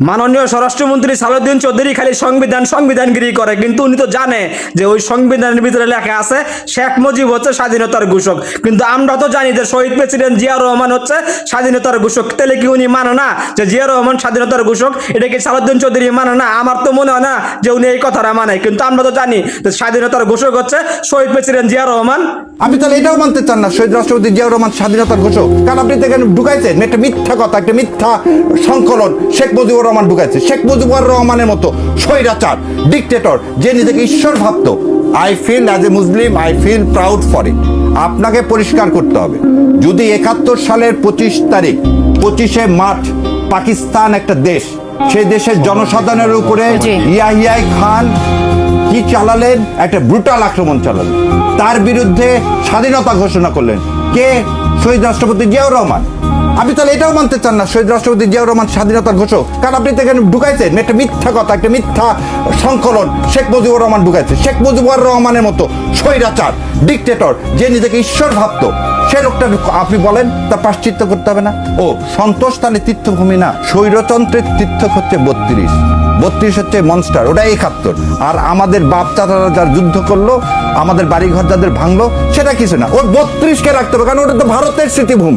মাননীয় স্বরাষ্ট্রমন্ত্রী সালাউদ্দিন চৌধুরী খালি সংবিধানগিরি করে, কিন্তু উনি তো জানে যে ওই সংবিধানের ভিতরে লেখা আছে শেখ মুজিব হচ্ছে স্বাধীনতার ঘোষক। কিন্তু আমরা তো জানি যে শহীদ প্রেসিডেন্ট জিয়া রহমান হচ্ছে স্বাধীনতার ঘোষক। তাহলে কি উনি মানে না যে জিয়া রহমান স্বাধীনতার ঘোষক? এটা কি সালাউদ্দিন চৌধুরী মানে না? আমার তো মনে হয় না যে উনি এই কথাটা মানে। কিন্তু আমরা তো জানি যে স্বাধীনতার ঘোষক হচ্ছে শহীদ প্রেসিডেন্ট জিয়া রহমান। আপনি তাহলে এটাও মানতে চান না শহীদ রাষ্ট্রপতি জিয়াউর রহমান স্বাধীনতার ঘোষক? কারণ আপনি তো এখানে ঢুকাইছেন একটা মিথ্যা কথা, একটা মিথ্যা সংকলন। শেখ মুজিবুর রহমান ঢুকাইছে। শেখ মুজিবুর রহমানের মতো স্বৈরাচার, ডিক্টেটর, যে নিজেকে ঈশ্বর ভাবত, I feel as a Muslim, I feel proud for it. আপনাকে পরিষ্কার করতে হবে, যদি 71 সালের 25 তারিখ 25শে মার্চ পাকিস্তান একটা দেশ, সেই দেশের জনসাধারণের উপরে ইয়াহিয়া খান কি চালালেন? একটা ব্রুটাল আক্রমণ চালালেন, তার বিরুদ্ধে স্বাধীনতা ঘোষণা করলেন কে? শহীদ রাষ্ট্রপতি জিয়াউর রহমান। আপনি তাহলে এটাও মানতে চান না শহীদ রাষ্ট্রপতি জিয়াউর রহমান স্বাধীনতার ঘোষক? কারণ আপনি তো এখানে ঢুকাইছেন একটা মিথ্যা কথা, একটা মিথ্যা সংকলন। শেখ মুজিবুর রহমান ঢুকাইছে। শেখ মুজিবুর রহমানের মতো স্বৈরাচার, ডিক্টেটর, যে নিজেকে ঈশ্বর ভাবত, সে লোকটা আপনি বলেন তা প্রায়শ্চিত্ত করতে হবে না? ও সন্তোষ তাহলে তীর্থভূমি না? স্বৈরতন্ত্রের তীর্থ হচ্ছে 32 হচ্ছে মনস্টার, ওটা 71। আর আমাদের বাপ চাচারা যার যুদ্ধ করলো, আমাদের বাড়িঘর যাদের ভাঙলো, সেটা কিছু না। ওর 32কে রাখতে হবে, কারণ ওটা তো ভারতের স্মৃতিভূমি।